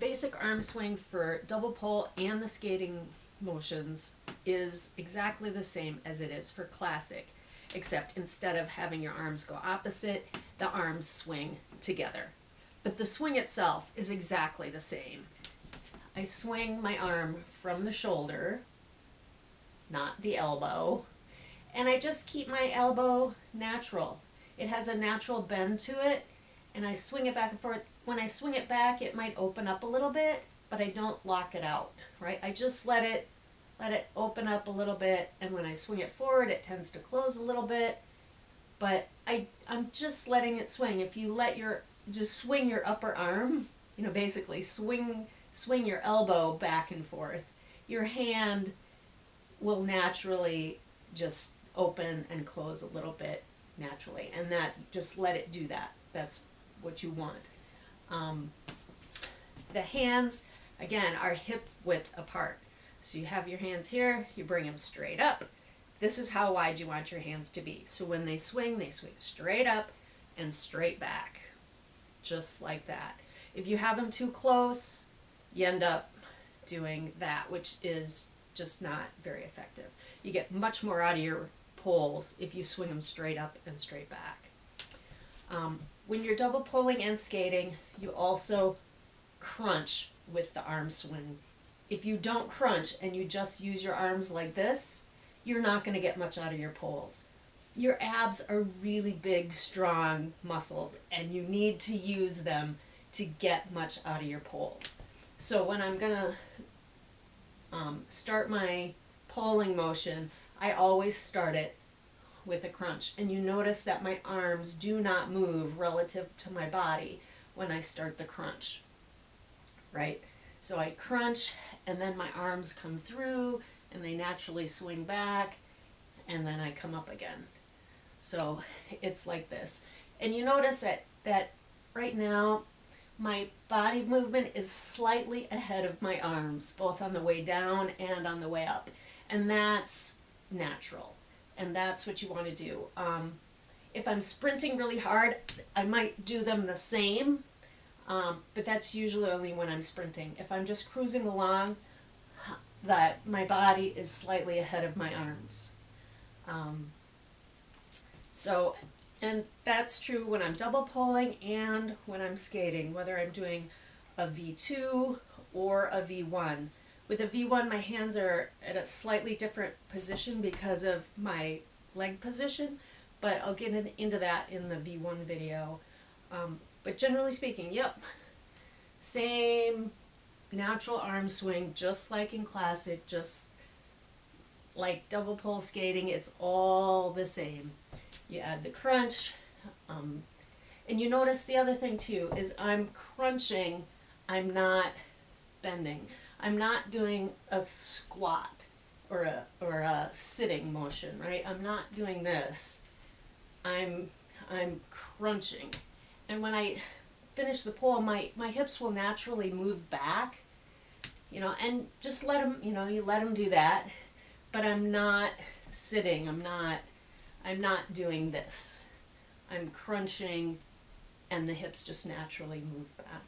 basic arm swing for double pole and the skating motions is exactly the same as it is for classic, except instead of having your arms go opposite, the arms swing together. But the swing itself is exactly the same. I swing my arm from the shoulder, not the elbow, and I just keep my elbow natural. It has a natural bend to it, and I swing it back and forth. When I swing it back, it might open up a little bit, but I don't lock it out, right? I just let it open up a little bit, and when I swing it forward, it tends to close a little bit, but I'm just letting it swing. If you just swing your upper arm, basically swing your elbow back and forth, your hand will naturally just open and close a little bit naturally, and just let it do that. That's what you want. The hands, again, are hip width apart. So you have your hands here, you bring them straight up. This is how wide you want your hands to be. So when they swing straight up and straight back, just like that. If you have them too close, you end up doing that, which is just not very effective. You get much more out of your poles if you swing them straight up and straight back. When you're double poling and skating, you also crunch with the arm swing. If you don't crunch and you just use your arms like this, you're not going to get much out of your poles. Your abs are really big, strong muscles, and you need to use them to get much out of your poles. So when I'm going to start my poling motion, I always start it with a crunch. And you notice that my arms do not move relative to my body when I start the crunch, right? So I crunch, and then my arms come through, and they naturally swing back, and then I come up again. So it's like this. And you notice that right now, my body movement is slightly ahead of my arms, both on the way down and on the way up. And that's natural. And that's what you want to do. If I'm sprinting really hard, I might do them the same, but that's usually only when I'm sprinting. If I'm just cruising along, that my body is slightly ahead of my arms. And that's true when I'm double poling and when I'm skating, whether I'm doing a V2 or a V1. With a V1, my hands are at a slightly different position because of my leg position, but I'll get into that in the V1 video. But generally speaking, yep, same natural arm swing, just like in classic, just like double pole skating, it's all the same. You add the crunch, and you notice the other thing too is I'm crunching, I'm not bending. I'm not doing a squat or a sitting motion, right? I'm not doing this. I'm crunching. And when I finish the pole, my hips will naturally move back, and just let them, you let them do that. But I'm not sitting. I'm not doing this. I'm crunching, and the hips just naturally move back.